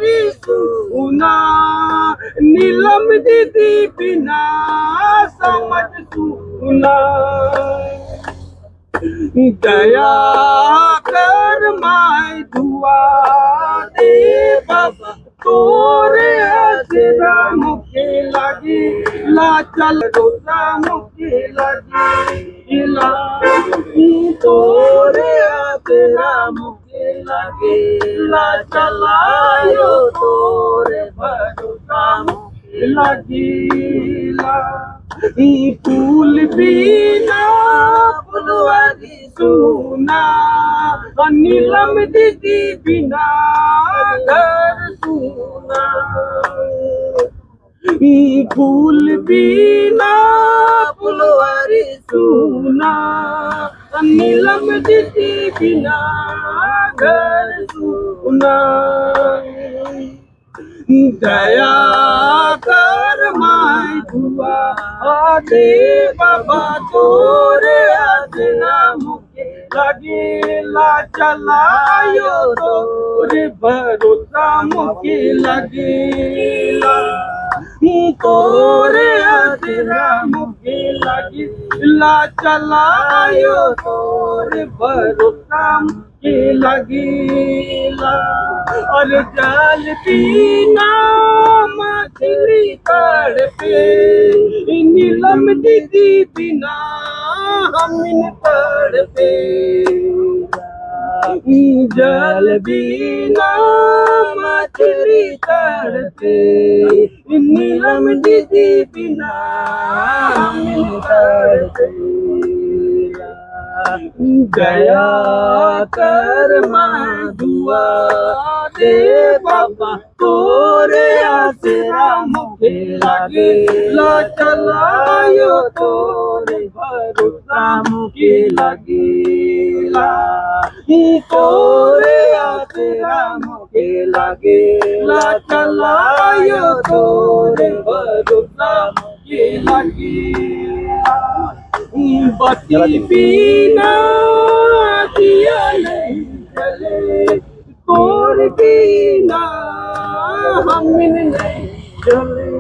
पुलवारी सुना, नीलम दीदी बिना समझ सुना। दया कर माय दुआ दे बाबा तोरे आसरा मुके लगी ला चल रोजा मुके लगी ला तोरे आसरा मुके लगी ला चलायो तोरे भरोसा मुके लगी ला फूल बिना फुलवारी सुना, नीलम दीदी बिना घर सुना। फूल बिना फुलवारी सुना, नीलम दीदी बिना घर सुना। दया कर माय दुआ दे बाबा तोरे आसरा मुके लगे ला चलायो तोरे भरोसा मुके लगे ला तोरे आसरा मुके लगे ला चलायो तोरे भरोसा मुके लगे ला। और जाल पीना मछली तड़पे, नीलम दीदी बिना हम तड़पे। जल बिना मछली तड़पे, नीलम दीदी बिना हम तड़पे। दया कर मां दुआ दे बाबा तोरे आसरा मुके लगे ला चलायो तोरे भरोसा मुके लगे ला तोरे आसरा मुके लगे ला चलायो तोरे भरोसा मुके लगे ला। बत्ती बिना दिया नहीं जले, तोर बिना हम नहीं चले।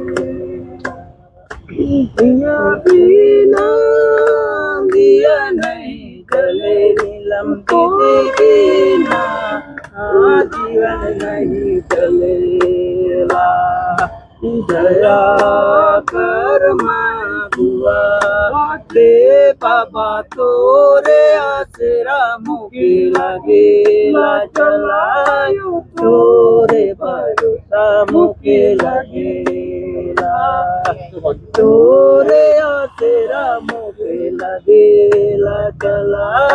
दिया बिना दिया नहीं जले, नीलम दीदी बिना जीवन नहीं चलेगा। दया कर मां दुआ दे बाबा तोरे आसरा मुके लगे ला चलायो तोरे भरोसा मुके लगे ला तोरे आसरा मुके लगे ला चलायो।